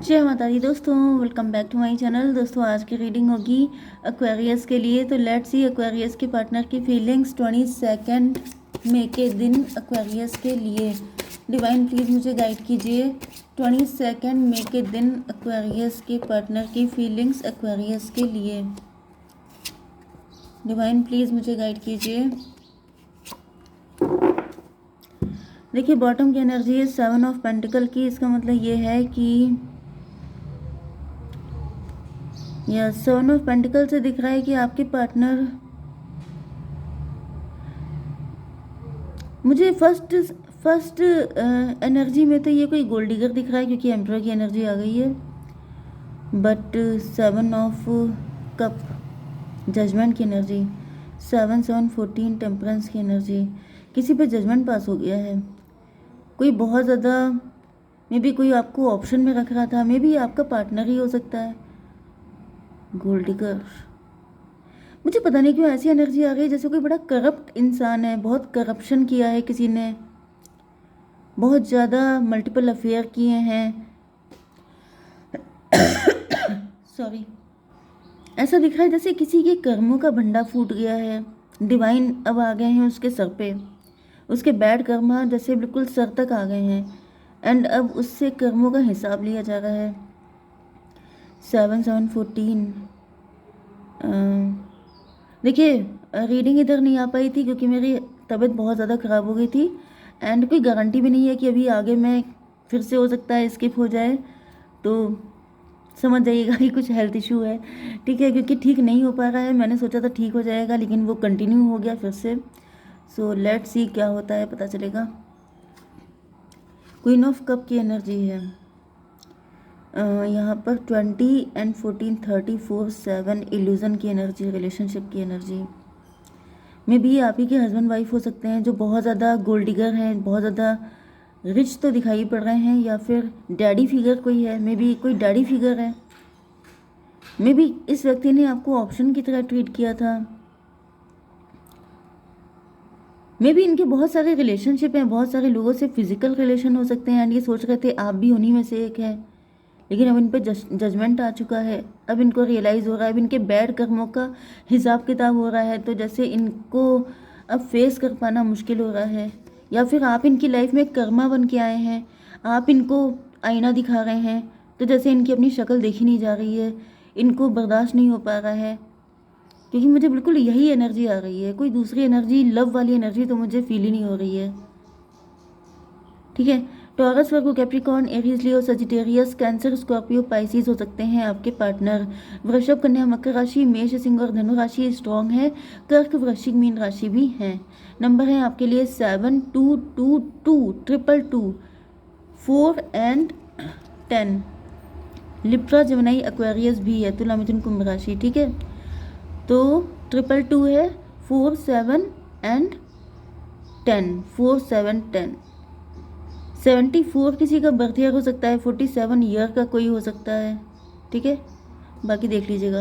जय माता दी दोस्तों, welcome back to my channel. दोस्तों आज की रीडिंग होगी एक्वेरियस के लिए। तो लेट्स सी एक्वेरियस के पार्टनर की फीलिंग्स 22 मई के दिन एक्वेरियस के लिए। डिवाइन प्लीज़ मुझे गाइड कीजिए 22 मई के दिन एक्वेरियस के पार्टनर की फीलिंग्स एक्वेरियस के लिए। डिवाइन प्लीज़ मुझे गाइड कीजिए। देखिए बॉटम की एनर्जी है 7 ऑफ पेंटिकल की। इसका मतलब ये है कि यह 7 ऑफ पेंटिकल से दिख रहा है कि आपके पार्टनर, मुझे फर्स्ट एनर्जी में तो ये कोई गोल्ड डिगर दिख रहा है क्योंकि एम्परर की एनर्जी आ गई है। बट 7 ऑफ कप जजमेंट की एनर्जी, 7 7 14 टेम्परेंस की एनर्जी। किसी पे जजमेंट पास हो गया है। कोई बहुत ज़्यादा मे बी कोई आपको ऑप्शन में रख रहा था, मे बी आपका पार्टनर ही हो सकता है। गोल्ड डिगर, मुझे पता नहीं क्यों ऐसी एनर्जी आ गई जैसे कोई बड़ा करप्ट इंसान है, बहुत करप्शन किया है किसी ने, बहुत ज़्यादा मल्टीपल अफेयर किए हैं। सॉरी, ऐसा दिख रहा है जैसे किसी के कर्मों का भंडा फूट गया है। डिवाइन अब आ गए हैं उसके सर पे, उसके बैड कर्मा जैसे बिल्कुल सर तक आ गए हैं एंड अब उससे कर्मों का हिसाब लिया जा रहा है। 7 7 14। देखिए रीडिंग इधर नहीं आ पाई थी क्योंकि मेरी तबीयत बहुत ज़्यादा ख़राब हो गई थी एंड कोई गारंटी भी नहीं है कि अभी आगे मैं फिर से हो सकता है स्किप हो जाए, तो समझ जाइएगा कि कुछ हेल्थ इशू है, ठीक है। क्योंकि ठीक नहीं हो पा रहा है, मैंने सोचा था ठीक हो जाएगा लेकिन वो कंटिन्यू हो गया फिर से। सो लेट्स सी क्या होता है, पता चलेगा। क्वीन ऑफ कप की एनर्जी है यहाँ पर 20 एंड 14 34 7 इल्यूजन की एनर्जी, रिलेशनशिप की एनर्जी। मे बी आप ही के हस्बैंड वाइफ हो सकते हैं जो बहुत ज़्यादा गोल्ड डिगर हैं, बहुत ज़्यादा रिच तो दिखाई पड़ रहे हैं, या फिर डैडी फिगर कोई है, मे बी कोई डैडी फिगर है। मे बी इस व्यक्ति ने आपको ऑप्शन की तरह ट्रीट किया था। मे बी इनके बहुत सारे रिलेशनशिप हैं, बहुत सारे लोगों से फिजिकल रिलेशन हो सकते हैं एंड ये सोच रहे थे आप भी उन्हीं में से एक है, लेकिन अब इन पे जजमेंट आ चुका है। अब इनको रियलाइज़ हो रहा है, अब इनके बैड कर्मों का हिसाब किताब हो रहा है, तो जैसे इनको अब फेस कर पाना मुश्किल हो रहा है। या फिर आप इनकी लाइफ में कर्मा बन के आए हैं, आप इनको आईना दिखा रहे हैं, तो जैसे इनकी अपनी शक्ल देखी नहीं जा रही है, इनको बर्दाश्त नहीं हो पा रहा है। क्योंकि मुझे बिल्कुल यही एनर्जी आ रही है, कोई दूसरी एनर्जी, लव वाली एनर्जी तो मुझे फील ही नहीं हो रही है, ठीक है। टॉरस, वर्गो, कैप्रिकॉर्न, एरीज, लियो, सजिटेरियस, कैंसर, स्कॉर्पियो, पाइसिस हो सकते हैं आपके पार्टनर। वृषभ, कन्या, मकर राशि, मेष, सिंह और धनु राशि स्ट्रॉन्ग है। कर्क, वृश्चिक, मीन राशि भी हैं। नंबर है आपके लिए 7 2 2 2 2 2 4 एंड 10। लिब्रा, जमनाई, एक्वेरियस भी है, तुला, मिथुन, कुंभ राशि, ठीक है। तो 2 है, 4 7 एंड 10, 4 7 10। 74 किसी का बर्थ ईयर हो सकता है, 47 ईयर का कोई हो सकता है, ठीक है। बाकी देख लीजिएगा।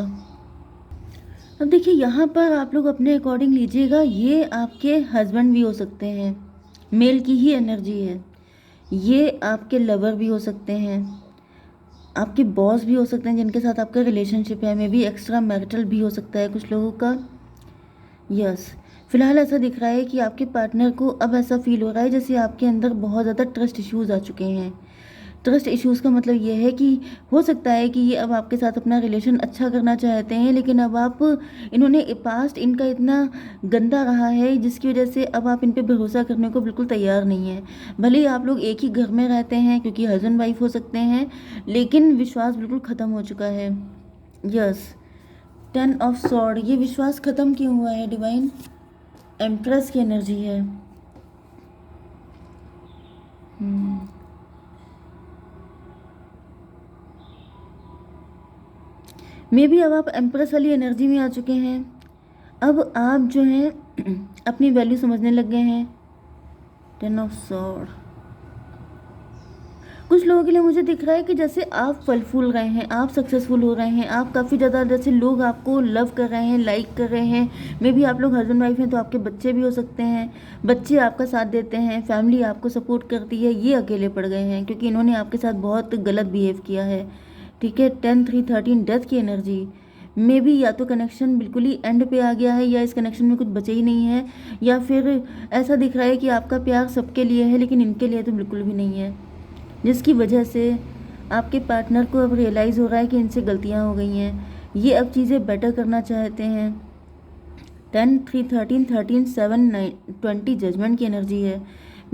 अब देखिए यहाँ पर आप लोग अपने अकॉर्डिंग लीजिएगा, ये आपके हस्बैंड भी हो सकते हैं, मेल की ही एनर्जी है। ये आपके लवर भी हो सकते हैं, आपके बॉस भी हो सकते हैं जिनके साथ आपका रिलेशनशिप है, मे बी एक्स्ट्रा मैरिटल भी हो सकता है कुछ लोगों का। यस, फिलहाल ऐसा दिख रहा है कि आपके पार्टनर को अब ऐसा फील हो रहा है जैसे आपके अंदर बहुत ज़्यादा ट्रस्ट इश्यूज़ आ चुके हैं। ट्रस्ट इश्यूज़ का मतलब ये है कि हो सकता है कि ये अब आपके साथ अपना रिलेशन अच्छा करना चाहते हैं, लेकिन अब आप, इन्होंने पास्ट इनका इतना गंदा रहा है जिसकी वजह से अब आप इन पे भरोसा करने को बिल्कुल तैयार नहीं है। भले ही आप लोग एक ही घर में रहते हैं क्योंकि हस्बैंड वाइफ हो सकते हैं, लेकिन विश्वास बिल्कुल ख़त्म हो चुका है। यस, 10 ऑफ सॉर्ड, ये विश्वास ख़त्म क्यों हुआ है डिवाइन? एम्प्रेस की एनर्जी है। मे बी अब आप एम्प्रेस वाली एनर्जी में आ चुके हैं। अब आप जो हैं अपनी वैल्यू समझने लग गए हैं। 10 ऑफ सॉर्ड, कुछ लोगों के लिए मुझे दिख रहा है कि जैसे आप फल फूल रहे हैं, आप सक्सेसफुल हो रहे हैं, आप काफ़ी ज़्यादा जैसे लोग आपको लव कर रहे हैं, लाइक कर रहे हैं। मे बी आप लोग हस्बैंड वाइफ हैं तो आपके बच्चे भी हो सकते हैं, बच्चे आपका साथ देते हैं, फैमिली आपको सपोर्ट करती है। ये अकेले पड़ गए हैं क्योंकि इन्होंने आपके साथ बहुत गलत बिहेव किया है। ठीक है, 10-3-13 डेथ की एनर्जी मे बी या तो कनेक्शन बिल्कुल ही एंड पे आ गया है, या इस कनेक्शन में कुछ बचे ही नहीं है, या फिर ऐसा दिख रहा है कि आपका प्यार सबके लिए है लेकिन इनके लिए तो बिल्कुल भी नहीं है, जिसकी वजह से आपके पार्टनर को अब रियलाइज़ हो रहा है कि इनसे गलतियां हो गई हैं। ये अब चीज़ें बेटर करना चाहते हैं। 10-3-13-13-7-9-20 जजमेंट की एनर्जी है।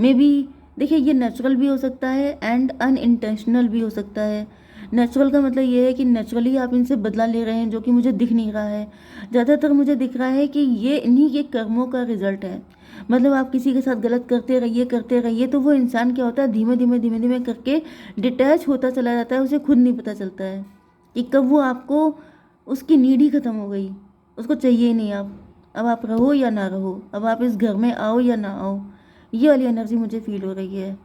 मे बी देखिए, ये नेचुरल भी हो सकता है एंड अनइंटेंशनल भी हो सकता है। नेचुरल का मतलब ये है कि नेचुरली आप इनसे बदला ले रहे हैं, जो कि मुझे दिख नहीं रहा है। ज़्यादातर मुझे दिख रहा है कि ये इन्हीं के कर्मों का रिजल्ट है। मतलब आप किसी के साथ गलत करते रहिए तो वो इंसान क्या होता है, धीमे धीमे करके डिटैच होता चला जाता है। उसे खुद नहीं पता चलता है कि कब वो आपको, उसकी नीड ही ख़त्म हो गई, उसको चाहिए ही नहीं आप। अब आप रहो या ना रहो, अब आप इस घर में आओ या ना आओ, ये वाली एनर्जी मुझे फील हो रही है।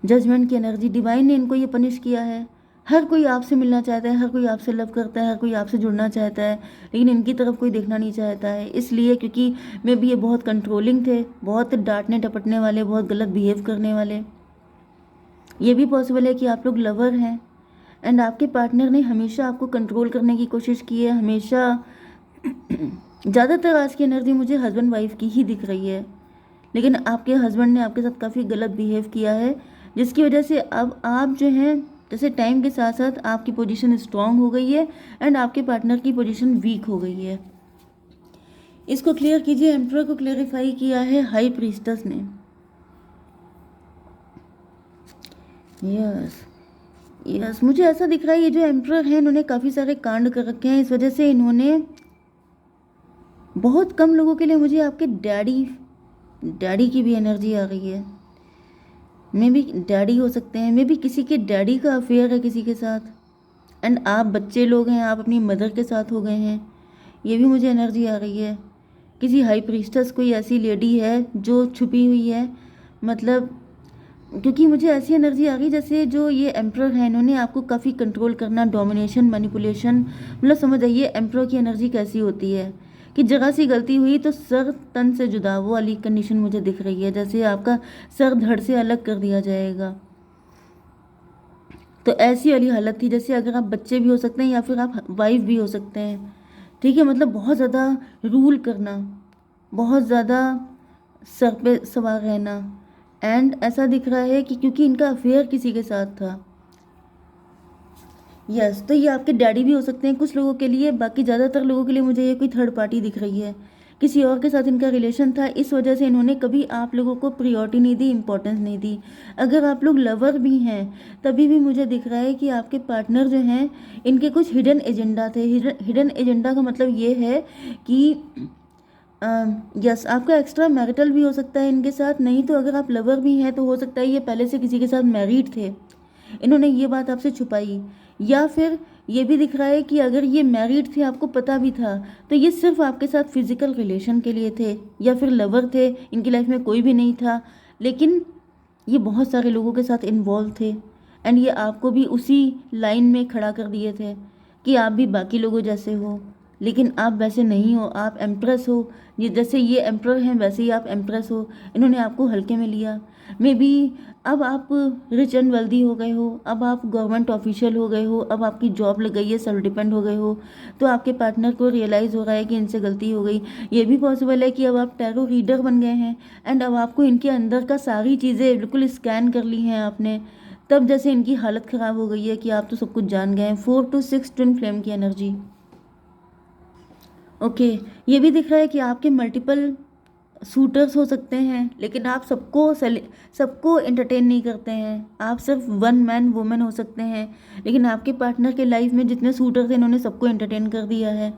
जजमेंट की एनर्जी, डिवाइन ने इनको ये पनिश किया है। हर कोई आपसे मिलना चाहता है, हर कोई आपसे लव करता है, हर कोई आपसे जुड़ना चाहता है, लेकिन इनकी तरफ कोई देखना नहीं चाहता है। इसलिए क्योंकि मे बी ये बहुत कंट्रोलिंग थे, बहुत डांटने टपटने वाले, बहुत गलत बिहेव करने वाले। ये भी पॉसिबल है कि आप लोग लवर हैं एंड आपके पार्टनर ने हमेशा आपको कंट्रोल करने की कोशिश की है, हमेशा। ज़्यादातर आज की एनर्जी मुझे हस्बैंड वाइफ की ही दिख रही है, लेकिन आपके हस्बैंड ने आपके साथ काफ़ी गलत बिहेव किया है, जिसकी वजह से अब आप जो हैं, जैसे टाइम के साथ साथ आपकी पोजीशन स्ट्रांग हो गई है एंड आपके पार्टनर की पोजीशन वीक हो गई है। इसको क्लियर कीजिए। एम्परर को क्लेरिफाई किया है हाई प्रीस्टस ने। यस, मुझे ऐसा दिख रहा है ये जो एम्परर है, इन्होंने काफ़ी सारे कांड कर रखे हैं। इस वजह से इन्होंने बहुत कम लोगों के लिए, मुझे आपके डैडी की भी एनर्जी आ गई है। मे बी डैडी हो सकते हैं, मे बी किसी के डैडी का अफेयर है किसी के साथ एंड आप बच्चे लोग हैं, आप अपनी मदर के साथ हो गए हैं। ये भी मुझे एनर्जी आ रही है। किसी हाई प्रीस्टस कोई ऐसी लेडी है जो छुपी हुई है, मतलब क्योंकि मुझे ऐसी एनर्जी आ गई जैसे जो ये एम्परर है, इन्होंने आपको काफ़ी कंट्रोल करना, डोमिनेशन, मैनिपुलेशन, मतलब समझ आइए एम्परर की एनर्जी कैसी होती है कि जगह सी गलती हुई तो सर तन से जुदा, वो वाली कंडीशन मुझे दिख रही है, जैसे आपका सर धड़ से अलग कर दिया जाएगा। तो ऐसी वाली हालत थी, जैसे अगर आप बच्चे भी हो सकते हैं या फिर आप वाइफ भी हो सकते हैं। ठीक है, मतलब बहुत ज़्यादा रूल करना, बहुत ज़्यादा सर पे सवार रहना। एंड ऐसा दिख रहा है कि क्योंकि इनका अफेयर किसी के साथ था। यस, तो ये आपके डैडी भी हो सकते हैं कुछ लोगों के लिए। बाकी ज़्यादातर लोगों के लिए मुझे ये कोई थर्ड पार्टी दिख रही है, किसी और के साथ इनका रिलेशन था। इस वजह से इन्होंने कभी आप लोगों को प्रायोरिटी नहीं दी, इंपॉर्टेंस नहीं दी। अगर आप लोग लवर भी हैं तभी भी मुझे दिख रहा है कि आपके पार्टनर जो हैं, इनके कुछ हिडन एजेंडा थे। हिडन एजेंडा का मतलब ये है कि यस, आपका एक्स्ट्रा मैरिटल भी हो सकता है इनके साथ। नहीं तो अगर आप लवर भी हैं तो हो सकता है ये पहले से किसी के साथ मैरिड थे, इन्होंने ये बात आपसे छुपाई। या फिर ये भी दिख रहा है कि अगर ये मैरिड थे, आपको पता भी था, तो ये सिर्फ आपके साथ फिजिकल रिलेशन के लिए थे, या फिर लवर थे, इनकी लाइफ में कोई भी नहीं था, लेकिन ये बहुत सारे लोगों के साथ इन्वॉल्व थे एंड ये आपको भी उसी लाइन में खड़ा कर दिए थे कि आप भी बाकी लोगों जैसे हो, लेकिन आप वैसे नहीं हो, आप एम्प्रेस हो। ये जैसे ये एम्प्रर हैं वैसे ही आप एम्प्रेस हो। इन्होंने आपको हल्के में लिया। मे बी अब आप रिच एंड वेल्दी हो गए हो, अब आप गवर्नमेंट ऑफिशियल हो गए हो, अब आपकी जॉब लग गई है, सेल्फ डिपेंड हो गए हो, तो आपके पार्टनर को रियलाइज़ हो रहा है कि इनसे गलती हो गई। ये भी पॉसिबल है कि अब आप टैरो रीडर बन गए हैं एंड अब आपको इनके अंदर का सारी चीज़ें बिल्कुल स्कैन कर ली हैं आपने, तब जैसे इनकी हालत ख़राब हो गई है कि आप तो सब कुछ जान गए हैं। 4 to 6 ट्विन फ्लेम की एनर्जी। ओके, ये भी दिख रहा है कि आपके मल्टीपल सूटर्स हो सकते हैं, लेकिन आप सबको एंटरटेन नहीं करते हैं। आप सिर्फ वन मैन वुमेन हो सकते हैं, लेकिन आपके पार्टनर के लाइफ में जितने सूटर थे इन्होंने सबको एंटरटेन कर दिया है।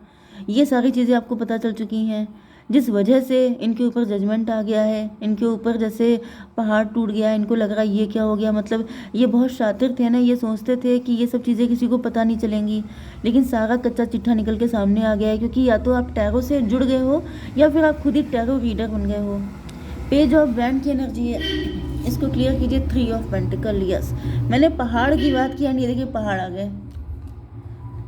ये सारी चीज़ें आपको पता चल चुकी हैं, जिस वजह से इनके ऊपर जजमेंट आ गया है। इनके ऊपर जैसे पहाड़ टूट गया है, इनको लग रहा है ये क्या हो गया। मतलब ये बहुत शातिर थे ना, ये सोचते थे कि ये सब चीज़ें किसी को पता नहीं चलेंगी, लेकिन सारा कच्चा चिट्ठा निकल के सामने आ गया है, क्योंकि या तो आप टैरो से जुड़ गए हो या फिर आप खुद ही टैरो रीडर बन गए हो। पेज ऑफ वैंड की एनर्जी है। इसको क्लियर कीजिए। 3 ऑफ पेंटिकल, यस। मैंने पहाड़ की बात की एंड ये देखिए पहाड़ आ गए।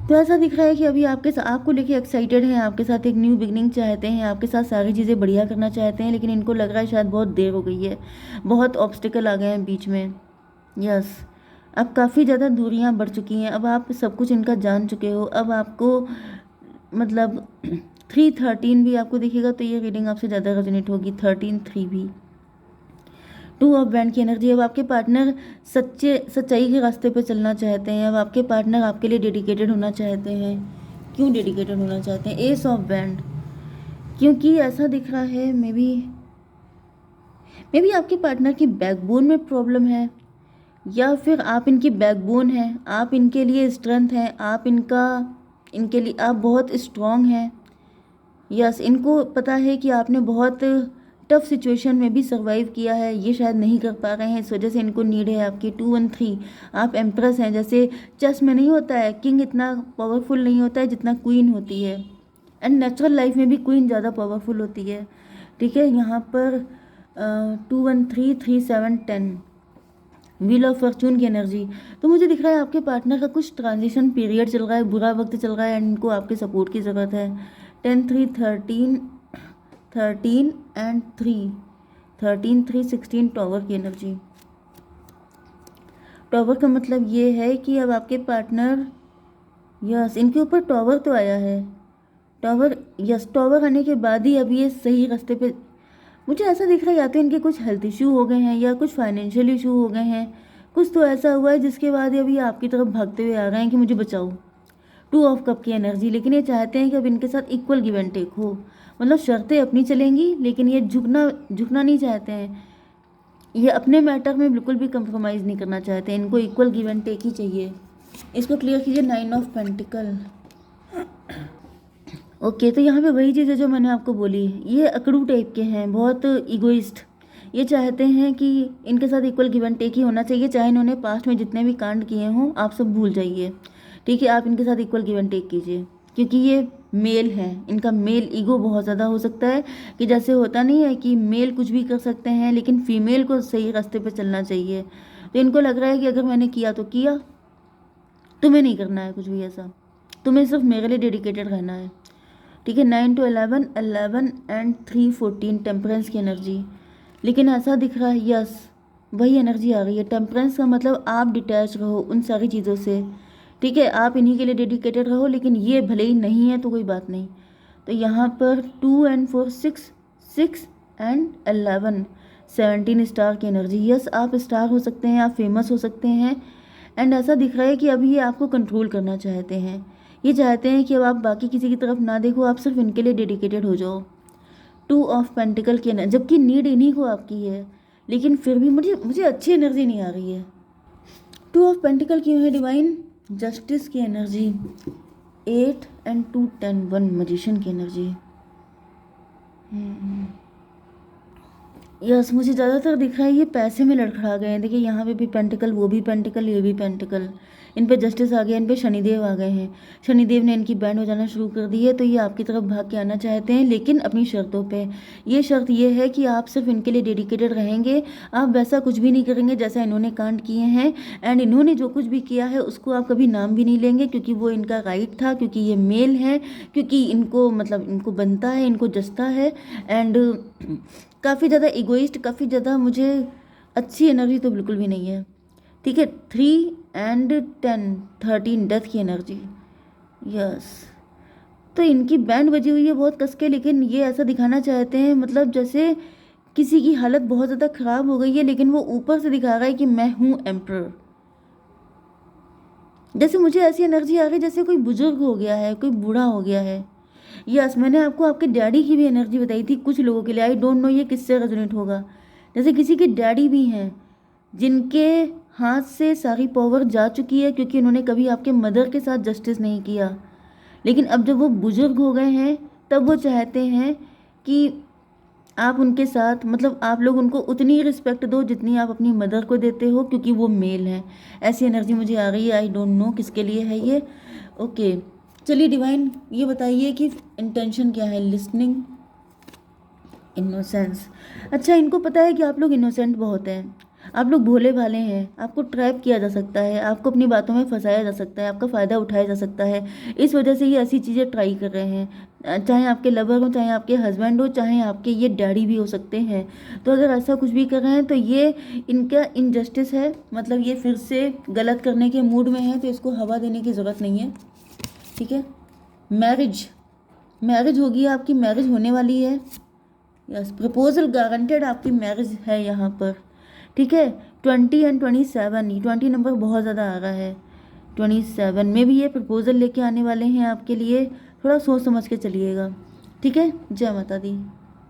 तो ऐसा दिख रहा है कि अभी आपको लेके एक्साइटेड हैं, आपके साथ एक न्यू बिगनिंग चाहते हैं, आपके साथ सारी चीज़ें बढ़िया करना चाहते हैं, लेकिन इनको लग रहा है शायद बहुत देर हो गई है, बहुत ऑब्स्टिकल आ गए हैं बीच में। यस, अब काफ़ी ज़्यादा दूरियां बढ़ चुकी हैं, अब आप सब कुछ इनका जान चुके हो। अब आपको मतलब 313 भी आपको दिखेगा तो ये रीडिंग आपसे ज़्यादा रेजोनेट होगी। 13-3 भी। 2 ऑफ बैंड की एनर्जी। अब आपके पार्टनर सच्चाई के रास्ते पे चलना चाहते हैं, अब आपके पार्टनर आपके लिए डेडिकेटेड होना चाहते हैं। क्यों डेडिकेटेड होना चाहते हैं? S of band. क्योंकि ऐसा दिख रहा है मे बी आपके पार्टनर की बैकबोन में प्रॉब्लम है, या फिर आप इनकी बैकबोन हैं, आप इनके लिए स्ट्रेंथ हैं, इनके लिए आप बहुत स्ट्रांग हैं। यस, इनको पता है कि आपने बहुत टफ सिचुएशन में भी सर्वाइव किया है, ये शायद नहीं कर पा रहे हैं, इस वजह से इनको नीड है आपकी। 2-1-3, आप एम्प्रेस हैं। जैसे चेस में नहीं होता है, किंग इतना पावरफुल नहीं होता है जितना क्वीन होती है, एंड नेचुरल लाइफ में भी क्वीन ज़्यादा पावरफुल होती है। ठीक है, यहाँ पर 2-1-3, 3-7-10, व्हील ऑफ फॉर्चून की एनर्जी। तो मुझे दिख रहा है आपके पार्टनर का कुछ ट्रांजिशन पीरियड चल रहा है, बुरा वक्त चल रहा है, एंड इनको आपके सपोर्ट की ज़रूरत है। 10-3-13, 13 एंड 3, 13-3-16, टॉवर की एनर्जी। टॉवर का मतलब ये है कि अब आपके पार्टनर, यस, इनके ऊपर टॉवर तो आया है। टॉवर, यस, टॉवर आने के बाद ही अब ये सही रास्ते पे। मुझे ऐसा दिख रहा है या तो इनके कुछ हेल्थ इशू हो गए हैं या कुछ फाइनेंशियल इशू हो गए हैं, कुछ तो ऐसा हुआ है जिसके बाद ये अभी आपकी तरफ भागते हुए आ रहे हैं कि मुझे बचाओ। 2 ऑफ कप की एनर्जी। लेकिन ये चाहते हैं कि अब इनके साथ इक्वल गिव एंड टेक हो, मतलब शर्तें अपनी चलेंगी लेकिन ये झुकना नहीं चाहते हैं, ये अपने मैटर में बिल्कुल भी कंप्रोमाइज़ नहीं करना चाहते, इनको इक्वल गिव एंड टेक ही चाहिए। इसको क्लियर कीजिए। 9 ऑफ पेंटिकल। ओके, तो यहाँ पे वही चीज़ है जो मैंने आपको बोली, ये अकड़ू टाइप के हैं, बहुत इगोइस्ट। ये चाहते हैं कि इनके साथ इक्वल गिव एंड टेक ही होना चाहिए, चाहे इन्होंने पास्ट में जितने भी कांड किए हों आप सब भूल जाइए। ठीक है, आप इनके साथ इक्वल गिव एंड टेक कीजिए, क्योंकि ये मेल हैं, इनका मेल ईगो बहुत ज़्यादा हो सकता है, कि जैसे होता नहीं है कि मेल कुछ भी कर सकते हैं लेकिन फीमेल को सही रास्ते पर चलना चाहिए। तो इनको लग रहा है कि अगर मैंने किया तो किया, तुम्हें नहीं करना है कुछ भी ऐसा, तुम्हें सिर्फ मेरे लिए डेडिकेटेड रहना है। ठीक है, 9-11, 11 एंड 3-14, टेम्परेंस की एनर्जी। लेकिन ऐसा दिख रहा है, यस, वही एनर्जी आ रही है। टेम्परेंस का मतलब आप डिटैच रहो उन सारी चीज़ों से। ठीक है, आप इन्हीं के लिए डेडिकेटेड रहो, लेकिन ये भले ही नहीं है तो कोई बात नहीं। तो यहाँ पर 2 एंड 4, 6 एंड 11, 17 स्टार की एनर्जी। यस, आप स्टार हो सकते हैं, आप फेमस हो सकते हैं, एंड ऐसा दिख रहा है कि अभी ये आपको कंट्रोल करना चाहते हैं, ये चाहते हैं कि अब आप बाकी किसी की तरफ ना देखो, आप सिर्फ इनके लिए डेडिकेटेड हो जाओ। 2 ऑफ पेंटिकल की एनर्जी, जबकि नीड इन्हीं को आपकी है, लेकिन फिर भी मुझे अच्छी एनर्जी नहीं आ रही है। 2 ऑफ पेंटिकल क्यों है डिवाइन? जस्टिस की एनर्जी। 8 एंड 2, 10, 1, मजिशियन की एनर्जी। यस, मुझे ज़्यादातर दिख रहा है ये पैसे में लड़खड़ा गए हैं। देखिए यहाँ पे भी पेंटिकल, वो भी पेंटिकल, ये भी पेंटिकल, इन पे जस्टिस आ गया, इन पे शनिदेव आ गए हैं। शनिदेव ने इनकी बैंड हो जाना शुरू कर दी है, तो ये आपकी तरफ भाग के आना चाहते हैं, लेकिन अपनी शर्तों पे। ये शर्त ये है कि आप सिर्फ इनके लिए डेडिकेटेड रहेंगे, आप वैसा कुछ भी नहीं करेंगे जैसा इन्होंने कांड किए हैं, एंड इन्होंने जो कुछ भी किया है उसको आप कभी नाम भी नहीं लेंगे, क्योंकि वो इनका राइट था, क्योंकि ये मेल है, क्योंकि इनको मतलब इनको बनता है, इनको जचता है, एंड काफ़ी ज़्यादा इगोइस्ट, काफ़ी ज़्यादा मुझे अच्छी एनर्जी तो बिल्कुल भी नहीं है। ठीक है, 3 एंड 10, 13, डेथ की एनर्जी। यस, तो इनकी बैंड बजी हुई है बहुत कस के, लेकिन ये ऐसा दिखाना चाहते हैं मतलब जैसे किसी की हालत बहुत ज़्यादा ख़राब हो गई है, लेकिन वो ऊपर से दिखा रहा है कि मैं हूँ एम्परर। जैसे मुझे ऐसी एनर्जी आ रही है जैसे कोई बुजुर्ग हो गया है, कोई बूढ़ा हो गया है। यस, मैंने आपको आपके डैडी की भी एनर्जी बताई थी कुछ लोगों के लिए, आई डोंट नो ये किससे रेजोनेट होगा। जैसे किसी के डैडी भी हैं जिनके हाथ से सारी पावर जा चुकी है, क्योंकि उन्होंने कभी आपके मदर के साथ जस्टिस नहीं किया, लेकिन अब जब वो बुजुर्ग हो गए हैं तब वो चाहते हैं कि आप उनके साथ मतलब आप लोग उनको उतनी रिस्पेक्ट दो जितनी आप अपनी मदर को देते हो, क्योंकि वो मेल हैं। ऐसी एनर्जी मुझे आ रही है, आई डोंट नो किसके लिए है ये। ओके, चलिए डिवाइन ये बताइए कि इंटेंशन क्या है? Listening, innocence. अच्छा, इनको पता है कि आप लोग इनोसेंट बहुत हैं, आप लोग भोले भाले हैं, आपको ट्रैप किया जा सकता है, आपको अपनी बातों में फंसाया जा सकता है, आपका फ़ायदा उठाया जा सकता है। इस वजह से ये ऐसी चीज़ें ट्राई कर रहे हैं, चाहे आपके लवर हो, चाहे आपके हस्बैंड हो, चाहे आपके ये डैडी भी हो सकते हैं। तो अगर ऐसा कुछ भी कर रहे हैं तो ये इनका इनजस्टिस है, मतलब ये फिर से गलत करने के मूड में है, तो इसको हवा देने की ज़रूरत नहीं है। ठीक है, मैरिज मैरिज होगी, आपकी मैरिज होने वाली है। यस, प्रपोजल गारंटेड, आपकी मैरिज है यहाँ पर। ठीक है, 20 एंड 27, 20 नंबर बहुत ज़्यादा आ रहा है, 27 में भी ये प्रपोजल लेके आने वाले हैं आपके लिए। थोड़ा सोच समझ के चलिएगा। ठीक है, जय माता दी।